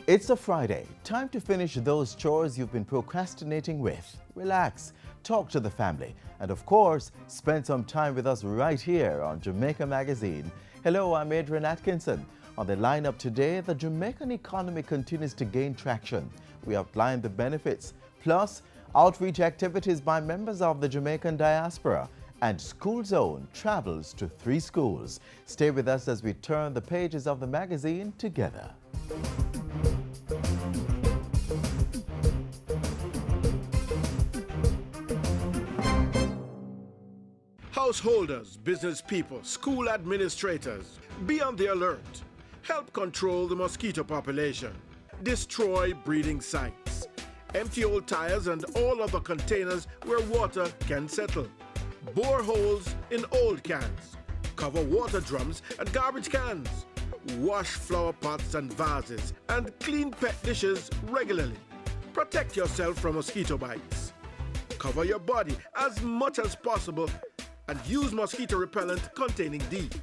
It's a Friday. Time to finish those chores you've been procrastinating with. Relax, talk to the family, and of course, spend some time with us right here on Jamaica Magazine. Hello, I'm Adrian Atkinson. On the lineup today, the Jamaican economy continues to gain traction. We outline the benefits, plus outreach activities by members of the Jamaican Diaspora. And School Zone travels to 3 schools. Stay with us as we turn the pages of the magazine together. Householders, business people, school administrators, be on the alert. Help control the mosquito population. Destroy breeding sites. Empty old tires and all other containers where water can settle. Bore holes in old cans. Cover water drums and garbage cans. Wash flower pots and vases and clean pet dishes regularly. Protect yourself from mosquito bites. Cover your body as much as possible and use mosquito repellent containing DEET.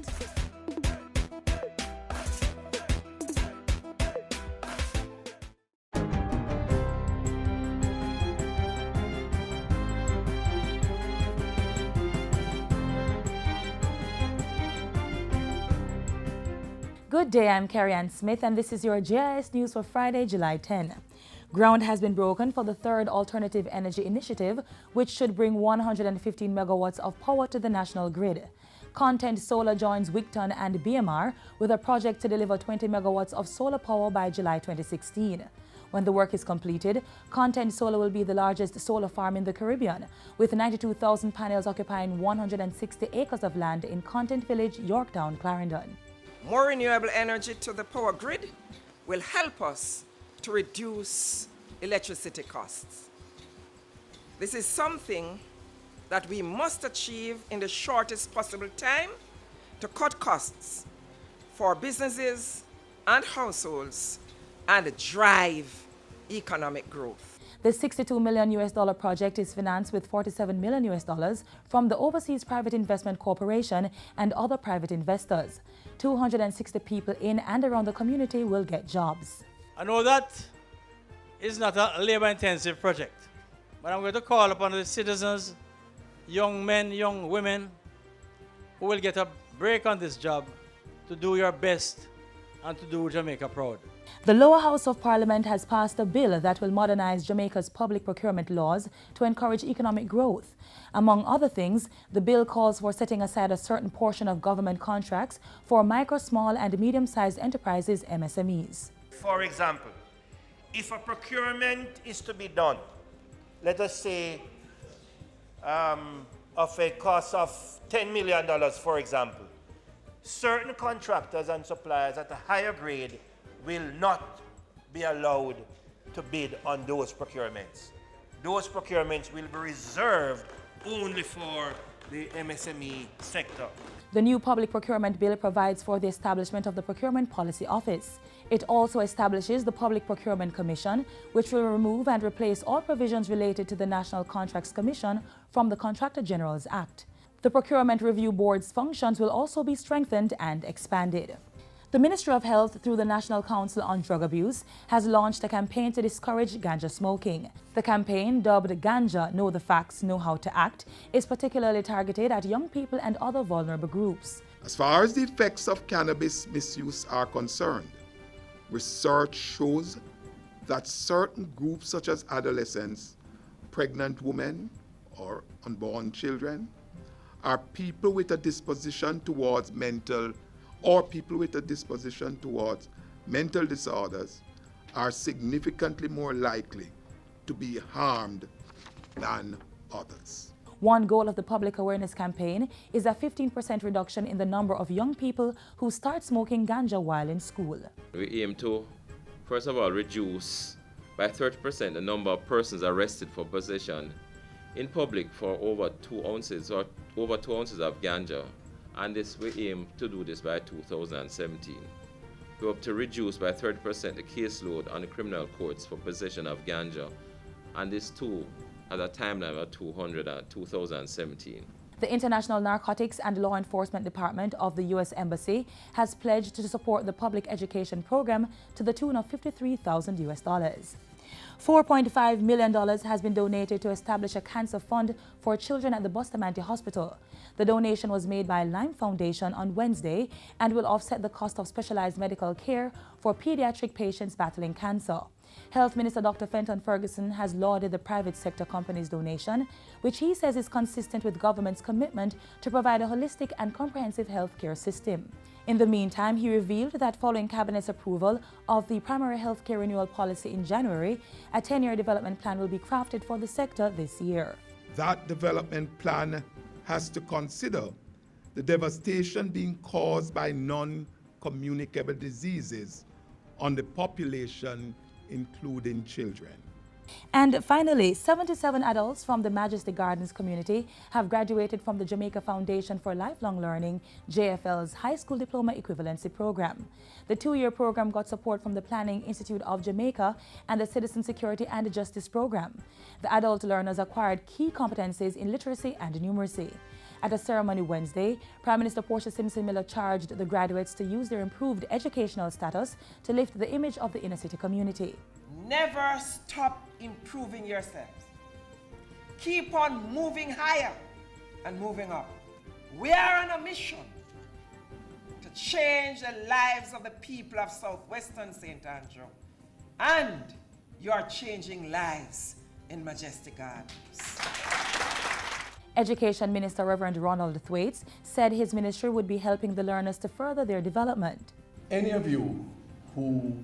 Good day, I'm Carrie Ann Smith, and this is your JIS News for Friday, July 10. Ground has been broken for the third Alternative Energy Initiative, which should bring 115 megawatts of power to the national grid. Content Solar joins Wigton and BMR with a project to deliver 20 megawatts of solar power by July 2016. When the work is completed, Content Solar will be the largest solar farm in the Caribbean, with 92,000 panels occupying 160 acres of land in Content Village, Yorktown, Clarendon. More renewable energy to the power grid will help us to reduce electricity costs. This is something that we must achieve in the shortest possible time to cut costs for businesses and households and drive economic growth. The $62 million project is financed with $47 million from the Overseas Private Investment Corporation and other private investors. 260 people in and around the community will get jobs. I know that is not a labor-intensive project, but I'm going to call upon the citizens, young men, young women, who will get a break on this job to do your best and to do Jamaica proud. The lower house of Parliament has passed a bill that will modernize Jamaica's public procurement laws to encourage economic growth. Among other things, the bill calls for setting aside a certain portion of government contracts for micro, small and medium-sized enterprises, MSMEs. For example, if a procurement is to be done, let us say of a cost of $10 million, for example, certain contractors and suppliers at a higher grade will not be allowed to bid on those procurements. Those procurements will be reserved only for the MSME sector. The new public procurement bill provides for the establishment of the Procurement Policy Office. It also establishes the Public Procurement Commission, which will remove and replace all provisions related to the National Contracts Commission from the Contractor General's Act. The Procurement Review Board's functions will also be strengthened and expanded. The Ministry of Health, through the National Council on Drug Abuse, has launched a campaign to discourage ganja smoking. The campaign, dubbed Ganja Know the Facts, Know How to Act, is particularly targeted at young people and other vulnerable groups. As far as the effects of cannabis misuse are concerned, research shows that certain groups such as adolescents, pregnant women, or unborn children are people with a disposition towards mental disorders are significantly more likely to be harmed than others. One goal of the public awareness campaign is a 15% reduction in the number of young people who start smoking ganja while in school. We aim to, first of all, reduce by 30% the number of persons arrested for possession in public for over 2 ounces of ganja. And this, we aim to do this by 2017. We hope to reduce by 30% the caseload on the criminal courts for possession of ganja, and this too at a timeline of 2017. The International Narcotics and Law Enforcement Department of the U.S. Embassy has pledged to support the public education program to the tune of $53,000 US. $4.5 million has been donated to establish a cancer fund for children at the Bustamante Hospital. The donation was made by Lime Foundation on Wednesday and will offset the cost of specialized medical care for pediatric patients battling cancer. Health Minister Dr. Fenton Ferguson has lauded the private sector company's donation, which he says is consistent with government's commitment to provide a holistic and comprehensive health care system. In the meantime, he revealed that following Cabinet's approval of the primary health care renewal policy in January, a 10-year development plan will be crafted for the sector this year. That development plan has to consider the devastation being caused by non-communicable diseases on the population, including children. And finally, 77 adults from the Majestic Gardens community have graduated from the Jamaica Foundation for Lifelong Learning, JFL's High School Diploma Equivalency Program. The two-year program got support from the Planning Institute of Jamaica and the Citizen Security and Justice Program. The adult learners acquired key competencies in literacy and numeracy. At a ceremony Wednesday, Prime Minister Portia Simpson Miller charged the graduates to use their improved educational status to lift the image of the inner-city community. Never stop improving yourselves. Keep on moving higher and moving up. We are on a mission to change the lives of the people of Southwestern St. Andrew. And you are changing lives in Majestic Gardens. Education Minister Reverend Ronald Thwaites said his ministry would be helping the learners to further their development. Any of you who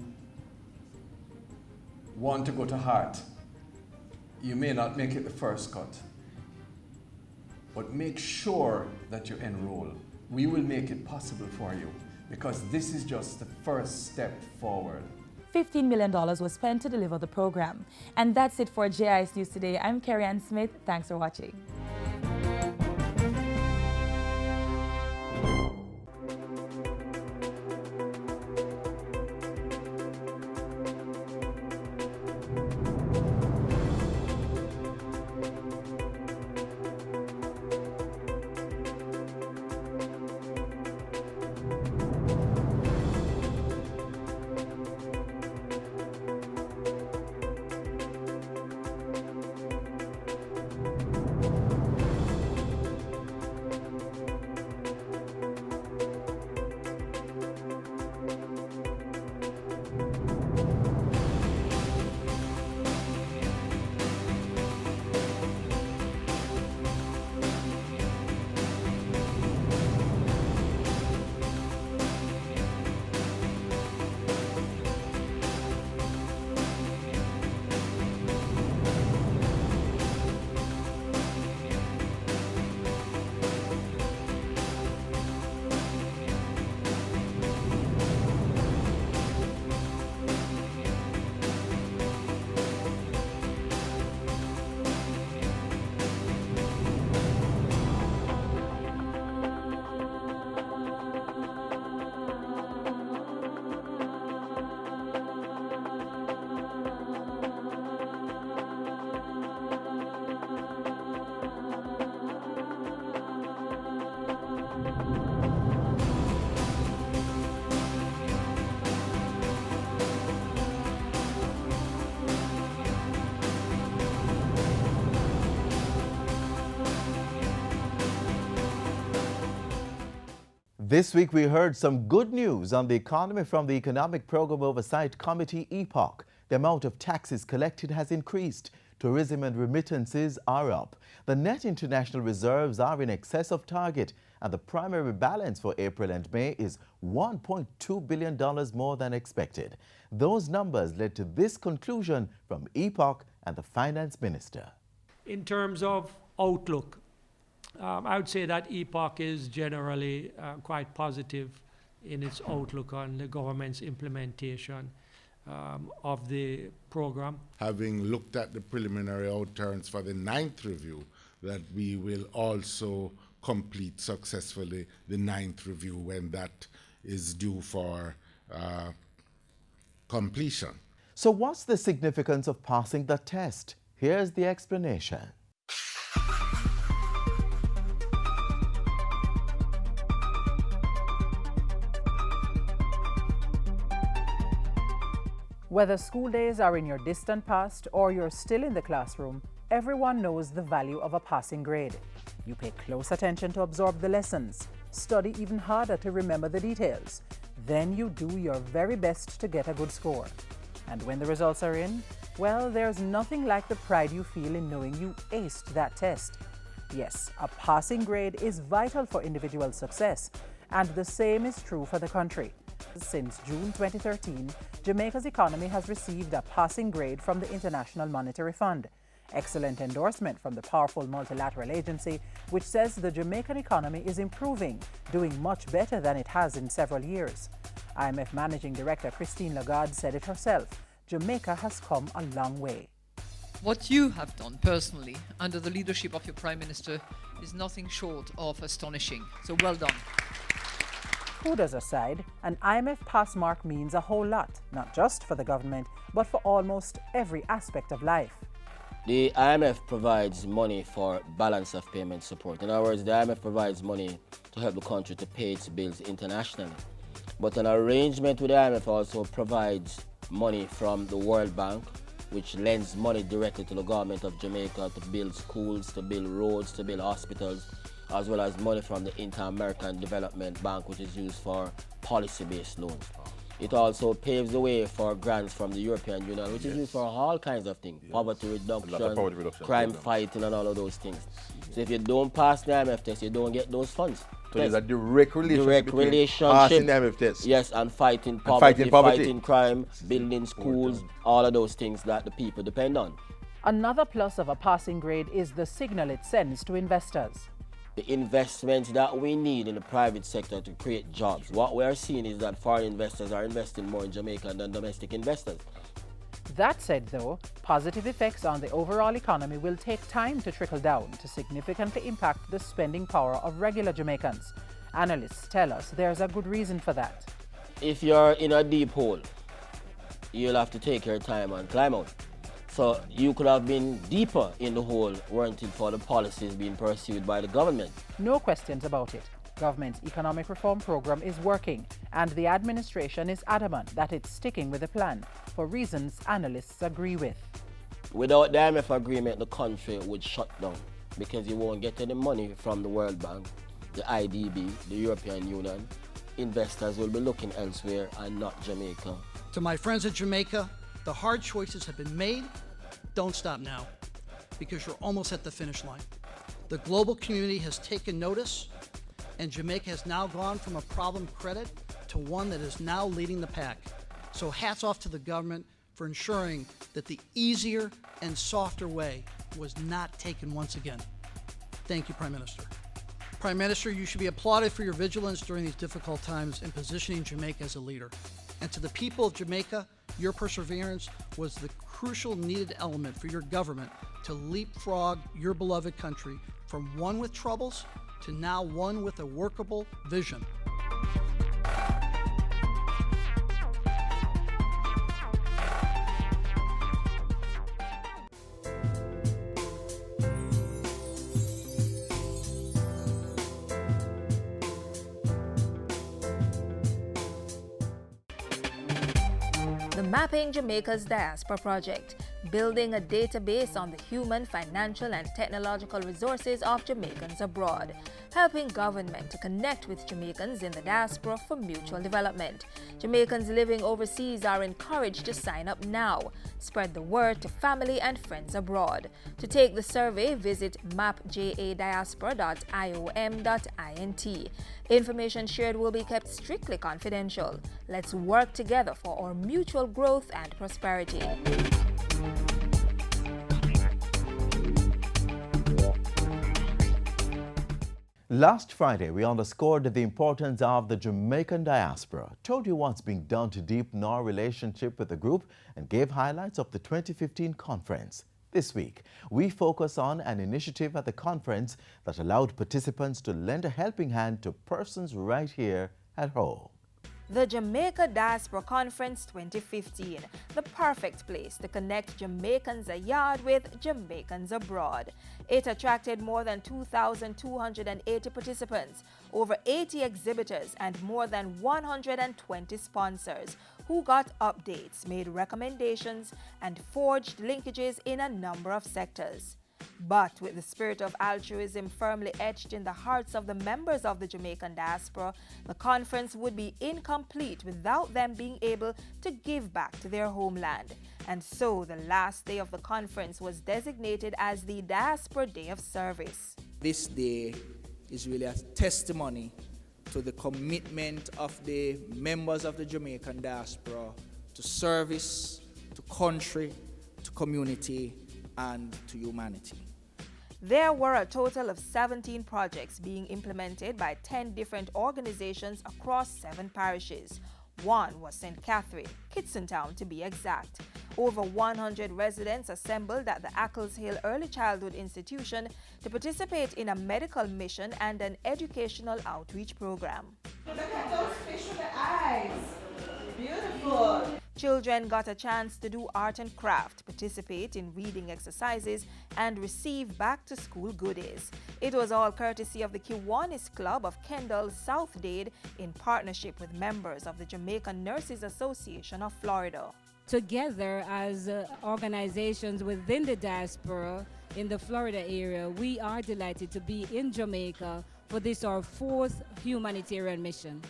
want to go to Hart, you may not make it the first cut, but make sure that you enroll. We will make it possible for you because this is just the first step forward. $15 million was spent to deliver the program. And that's it for JIS News Today. I'm Carrie Ann Smith. Thanks for watching. This week we heard some good news on the economy from the Economic Program Oversight Committee, EPOC. The amount of taxes collected has increased. Tourism and remittances are up. The net international reserves are in excess of target, and the primary balance for April and May is $1.2 billion more than expected. Those numbers led to this conclusion from EPOC and the Finance Minister. In terms of outlook, I would say that EPOC is generally quite positive in its outlook on the government's implementation of the program. Having looked at the preliminary outturns for the 9th review, that we will also complete successfully the 9th review when that is due for completion. So what's the significance of passing the test? Here's the explanation. Whether school days are in your distant past or you're still in the classroom, everyone knows the value of a passing grade. You pay close attention to absorb the lessons, study even harder to remember the details. Then you do your very best to get a good score. And when the results are in, well, there's nothing like the pride you feel in knowing you aced that test. Yes, a passing grade is vital for individual success, and the same is true for the country. Since June 2013, Jamaica's economy has received a passing grade from the International Monetary Fund. Excellent endorsement from the powerful multilateral agency, which says the Jamaican economy is improving, doing much better than it has in several years. IMF Managing Director Christine Lagarde said it herself, Jamaica has come a long way. What you have done personally under the leadership of your Prime Minister is nothing short of astonishing. So well done. Kudos aside, an IMF pass mark means a whole lot, not just for the government, but for almost every aspect of life. The IMF provides money for balance of payment support. In other words, the IMF provides money to help the country to pay its bills internationally. But an arrangement with the IMF also provides money from the World Bank, which lends money directly to the government of Jamaica to build schools, to build roads, to build hospitals, as well as money from the Inter-American Development Bank, which is used for policy-based loans. It also paves the way for grants from the European Union, which is used for all kinds of things, poverty reduction, crime fighting, and all of those things. So if you don't pass the IMF test, you don't get those funds. So there's a direct relationship passing the IMF test. Yes, and fighting poverty, fighting crime, building schools, all of those things that the people depend on. Another plus of a passing grade is the signal it sends to investors. The investments that we need in the private sector to create jobs. What we are seeing is that foreign investors are investing more in Jamaica than domestic investors. That said, though, positive effects on the overall economy will take time to trickle down to significantly impact the spending power of regular Jamaicans. Analysts tell us there's a good reason for that. If you're in a deep hole, you'll have to take your time and climb out. So you could have been deeper in the hole weren't it for the policies being pursued by the government. No questions about it. Government's economic reform program is working, and the administration is adamant that it's sticking with the plan for reasons analysts agree with. Without the IMF agreement, the country would shut down because you won't get any money from the World Bank, the IDB, the European Union. Investors will be looking elsewhere and not Jamaica. To my friends in Jamaica, the hard choices have been made. Don't stop now, because you're almost at the finish line. The global community has taken notice, and Jamaica has now gone from a problem credit to one that is now leading the pack. So hats off to the government for ensuring that the easier and softer way was not taken once again. Thank you, Prime Minister. Prime Minister, you should be applauded for your vigilance during these difficult times in positioning Jamaica as a leader. And to the people of Jamaica, your perseverance was the crucial needed element for your government to leapfrog your beloved country from one with troubles to now one with a workable vision. Mapping Jamaica's Diaspora project, building a database on the human, financial and technological resources of Jamaicans abroad, helping government to connect with Jamaicans in the diaspora for mutual development. Jamaicans living overseas are encouraged to sign up now. Spread the word to family and friends abroad. To take the survey, visit mapjadiaspora.iom.int. Information shared will be kept strictly confidential. Let's work together for our mutual growth and prosperity. Last Friday, we underscored the importance of the Jamaican diaspora, told you what's being done to deepen our relationship with the group, and gave highlights of the 2015 conference. This week, we focus on an initiative at the conference that allowed participants to lend a helping hand to persons right here at home. The Jamaica Diaspora Conference 2015, the perfect place to connect Jamaicans abroad with Jamaicans abroad. It attracted more than 2,280 participants, over 80 exhibitors, and more than 120 sponsors who got updates, made recommendations, and forged linkages in a number of sectors. But with the spirit of altruism firmly etched in the hearts of the members of the Jamaican diaspora, the conference would be incomplete without them being able to give back to their homeland. And so the last day of the conference was designated as the Diaspora Day of Service. This day is really a testimony to the commitment of the members of the Jamaican diaspora to service, to country, to community, and to humanity. There were a total of 17 projects being implemented by 10 different organizations across 7 parishes. One was St. Catherine, Kitson Town to be exact. Over 100 residents assembled at the Ackles Hill Early Childhood Institution to participate in a medical mission and an educational outreach program. Look at those fish with the eyes. Beautiful. Children got a chance to do art and craft, participate in reading exercises, and receive back-to-school goodies. It was all courtesy of the Kiwanis Club of Kendall, South Dade, in partnership with members of the Jamaican Nurses Association of Florida. Together as organizations within the diaspora in the Florida area, we are delighted to be in Jamaica for this our 4th humanitarian mission.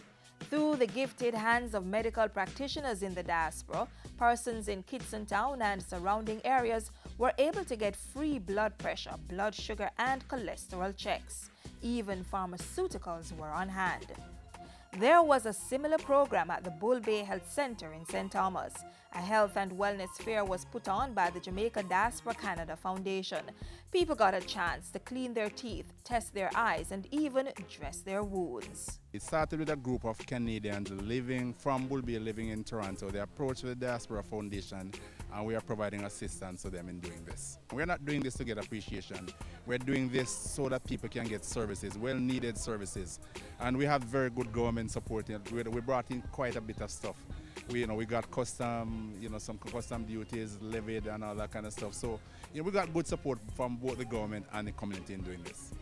Through the gifted hands of medical practitioners in the diaspora, persons in Kitson Town and surrounding areas were able to get free blood pressure, blood sugar, and cholesterol checks. Even pharmaceuticals were on hand. There was a similar program at the Bull Bay Health Center in St. Thomas. A health and wellness fair was put on by the Jamaica Diaspora Canada Foundation. People got a chance to clean their teeth, test their eyes, and even dress their wounds. It started with a group of Canadians living from Bull Bay, living in Toronto. They approached the Diaspora Foundation, and we are providing assistance to them in doing this. We're not doing this to get appreciation. We're doing this so that people can get services, well-needed services. And we have very good government support. We brought in quite a bit of stuff. We got custom, some custom duties levied and all that kind of stuff. So, we got good support from both the government and the community in doing this.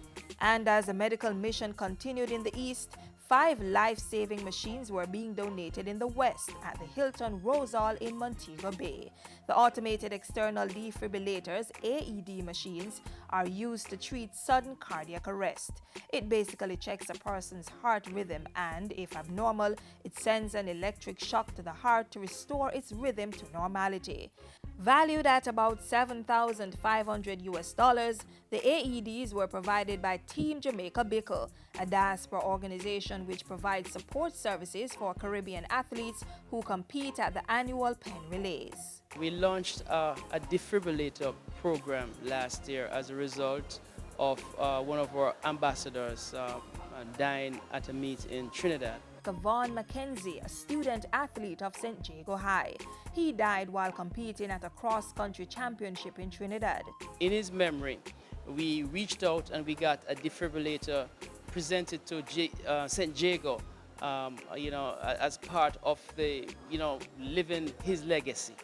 And as the medical mission continued in the East, 5 life-saving machines were being donated in the West at the Hilton Rose Hall in Montego Bay. The automated external defibrillators, AED machines, are used to treat sudden cardiac arrest. It basically checks a person's heart rhythm and, if abnormal, it sends an electric shock to the heart to restore its rhythm to normality. Valued at about $7,500, the AEDs were provided by Team Jamaica Bickle, a diaspora organization which provides support services for Caribbean athletes who compete at the annual Penn Relays. We launched a defibrillator program last year as a result of one of our ambassadors dying at a meet in Trinidad. Vaughn McKenzie, a student athlete of St. Jago High. He died while competing at a cross-country championship in Trinidad. In his memory, we reached out and we got a defibrillator presented to St. Jago, as part of the, living his legacy.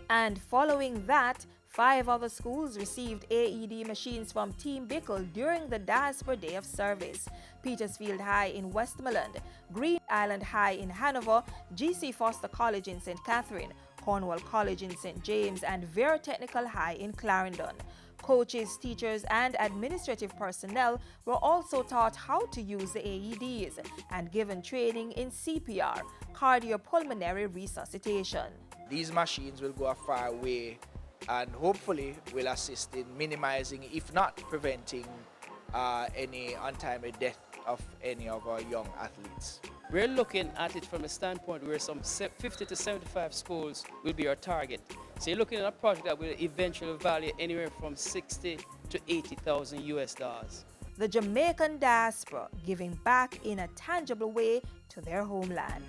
And following that, 5 other schools received AED machines from Team Bickle during the Diaspora Day of Service. Petersfield High in Westmoreland, Green Island High in Hanover, G.C. Foster College in St. Catherine, Cornwall College in St. James, and Vera Technical High in Clarendon. Coaches, teachers, and administrative personnel were also taught how to use the AEDs and given training in CPR, cardiopulmonary resuscitation. These machines will go a far way and hopefully will assist in minimizing, if not preventing, any untimely death of any of our young athletes. We're looking at it from a standpoint where some 50 to 75 schools will be our target. So you're looking at a project that will eventually value anywhere from $60,000 to $80,000. The Jamaican diaspora giving back in a tangible way to their homeland.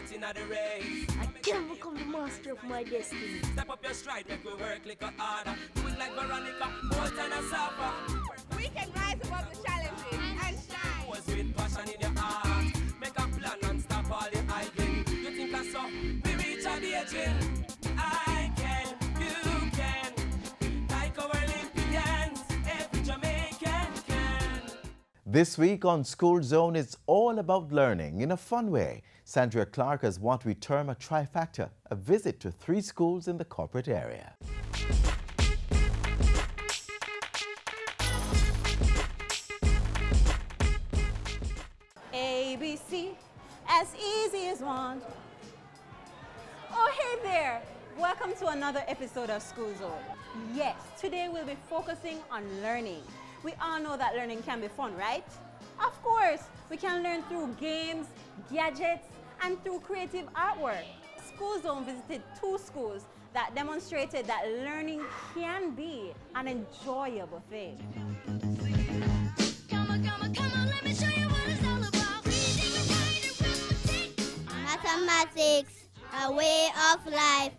get in the race. I can become the master of my destiny. Step up your stride, make we work like a harder. Do it like Veronica, bolt and a suffer. We can rise above the challenges and shine. Was with passion in your heart. Make a plan and stop all the idling. You think I saw? We reach a the aging. I can, you can. Like our Olympians, every Jamaican can. This week on School Zone, it's all about learning in a fun way. Sandra Clark has what we term a trifecta, a visit to 3 schools in the corporate area. ABC, as easy as one. Oh, hey there. Welcome to another episode of School Zone. Yes, today we'll be focusing on learning. We all know that learning can be fun, right? Of course, we can learn through games, gadgets, and through creative artwork. School Zone visited 2 schools that demonstrated that learning can be an enjoyable thing. Mathematics, a way of life,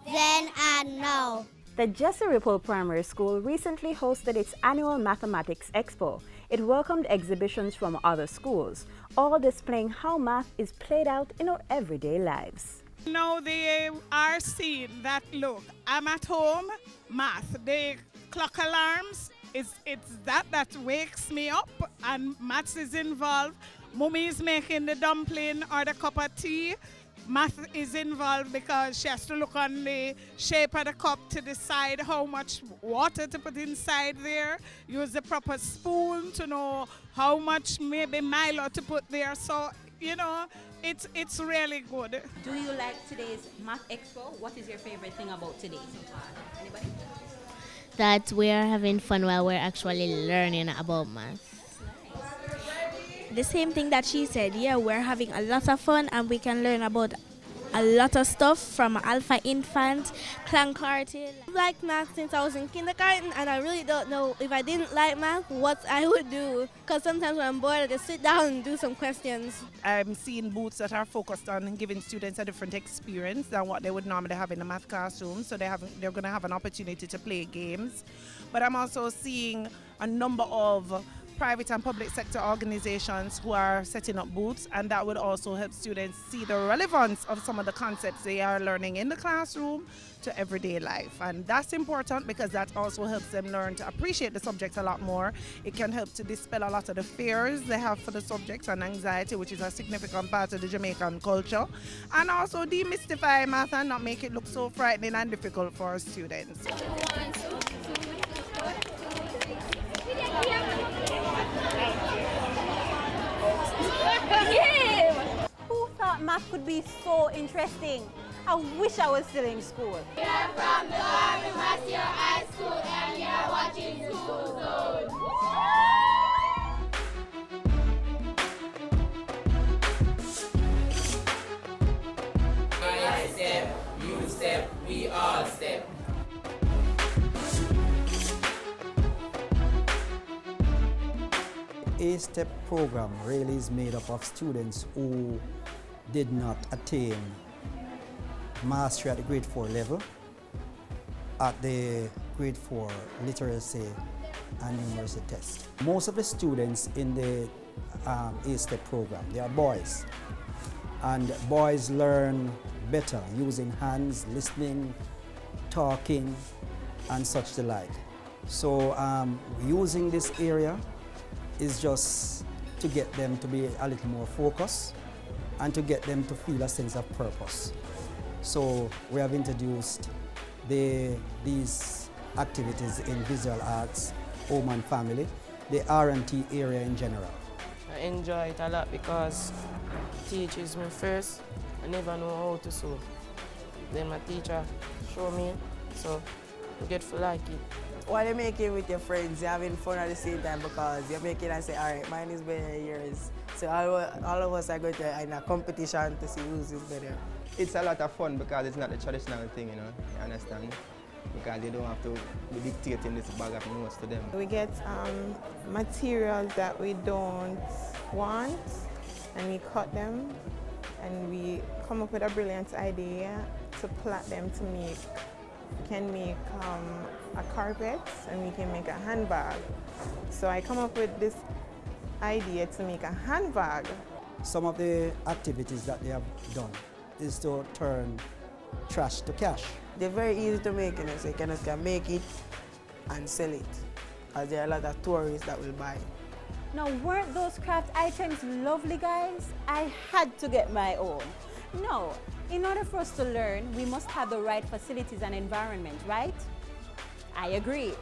then and now. The Jesse Ripple Primary School recently hosted its annual Mathematics Expo. It welcomed exhibitions from other schools, all displaying how math is played out in our everyday lives. Now they are seeing that, look, I'm at home, math, the clock alarms, it's that wakes me up, and maths is involved. Mummy is making the dumpling or the cup of tea. Math is involved because she has to look on the shape of the cup to decide how much water to put inside there, use the proper spoon to know how much maybe Milo to put there. So, you know, it's really good. Do you like today's Math Expo? What is your favorite thing about today so far? Anybody? That we are having fun while we're actually learning about math. The same thing that she said. Yeah, we're having a lot of fun and we can learn about a lot of stuff from alpha infant, Clancarty. I've liked math since I was in kindergarten, and I really don't know if I didn't like math what I would do, because sometimes when I'm bored I just sit down and do some questions. I'm seeing booths that are focused on giving students a different experience than what they would normally have in a math classroom, so they're going to have an opportunity to play games. But I'm also seeing a number of private and public sector organizations who are setting up booths, and that would also help students see the relevance of some of the concepts they are learning in the classroom to everyday life. And that's important because that also helps them learn to appreciate the subject a lot more. It can help to dispel a lot of the fears they have for the subject and anxiety, which is a significant part of the Jamaican culture, and also demystify math and not make it look so frightening and difficult for students. Who thought math could be so interesting? I wish I was still in school. We are from the Army Master High School and you're watching School Zone. I step, you step, we all step. A-STEP program really is made up of students who did not attain mastery at the grade 4 level, at the grade 4 literacy and numeracy test. Most of the students in the A-STEP program, they are boys. And boys learn better using hands, listening, talking, and such the like. So using this area is just to get them to be a little more focused and to get them to feel a sense of purpose. So we have introduced these activities in visual arts, home and family, the R&T area in general. I enjoy it a lot because it teaches me first. I never know how to sew. Then my teacher show me, so I get to like it. While you're making with your friends, you're having fun at the same time because you're making and say, all right, mine is better than yours. So all of us are going to in a competition to see who's is better. It's a lot of fun because it's not the traditional thing, you know, you understand? Because you don't have to be dictating this bag of notes to them. We get materials that we don't want and we cut them and we come up with a brilliant idea to plait them to make, a carpet, and we can make a handbag. So I come up with this idea to make a handbag. Some of the activities that they have done is to turn trash to cash. They're very easy to make, so you can make it and sell it, as there are a lot of tourists that will buy it. Now, weren't those craft items lovely, guys? I had to get my own. No, in order for us to learn, we must have the right facilities and environment, right? I agree.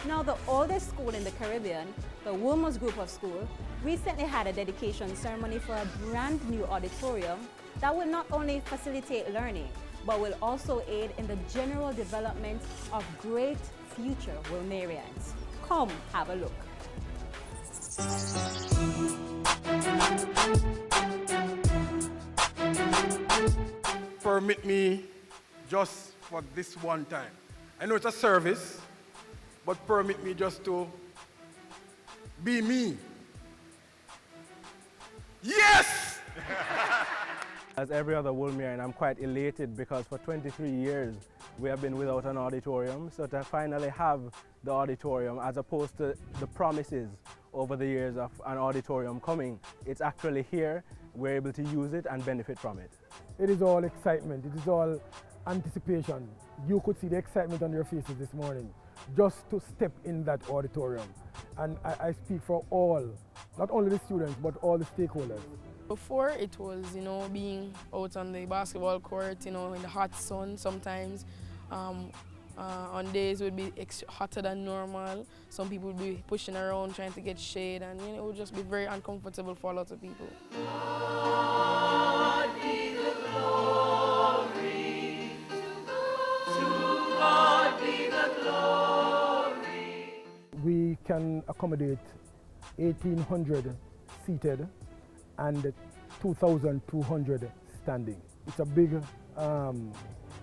Now, the oldest school in the Caribbean, the Wilmers Group of School, recently had a dedication ceremony for a brand new auditorium that will not only facilitate learning, but will also aid in the general development of great future Wilmerians. Come have a look. Permit me just for this one time. I know it's a service, but permit me just to be me. Yes! As every other Wilmerian, I'm quite elated because for 23 years we have been without an auditorium. So to finally have the auditorium, as opposed to the promises over the years of an auditorium coming, it's actually here. We're able to use it and benefit from it. It is all excitement. It is all anticipation. You could see the excitement on your faces this morning just to step in that auditorium. And I speak for all, not only the students, but all the stakeholders. Before it was, being out on the basketball court, in the hot sun sometimes. On days it would be hotter than normal. Some people would be pushing around trying to get shade, and it would just be very uncomfortable for a lot of people. God be the glory. To God be the glory. We can accommodate 1,800 seated and 2,200 standing. It's a big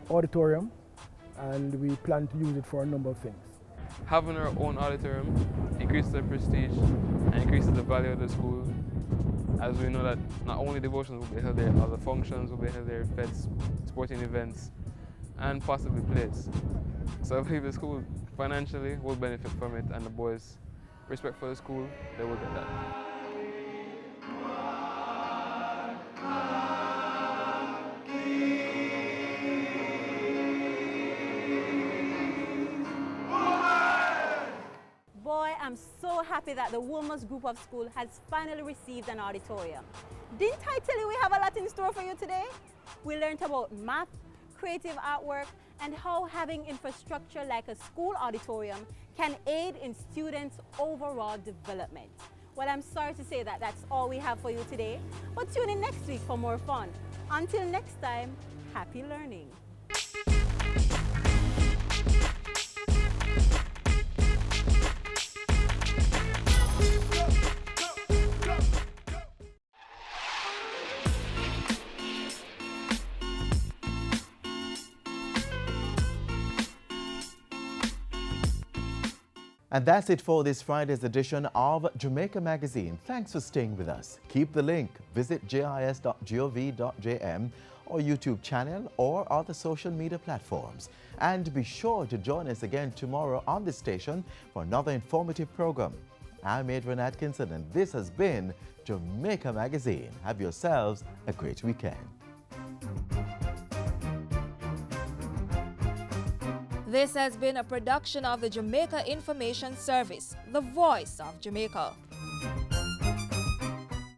auditorium, and we plan to use it for a number of things. Having our own auditorium increases the prestige and increases the value of the school, as we know that not only devotions will be held there, other functions will be held there, feds, sporting events, and possibly plays. So I believe the school financially will benefit from it, and the boys' respect for the school, they will get that. Boy, I'm so happy that the Wilmers Group of School has finally received an auditorium. Didn't I tell you we have a lot in store for you today? We learned about math, creative artwork, and how having infrastructure like a school auditorium can aid in students' overall development. Well, I'm sorry to say that that's all we have for you today, but tune in next week for more fun. Until next time, happy learning. And that's it for this Friday's edition of Jamaica Magazine. Thanks for staying with us. Keep the link. Visit jis.gov.jm or YouTube channel or other social media platforms. And be sure to join us again tomorrow on this station for another informative program. I'm Adrian Atkinson, and this has been Jamaica Magazine. Have yourselves a great weekend. This has been a production of the Jamaica Information Service, the voice of Jamaica.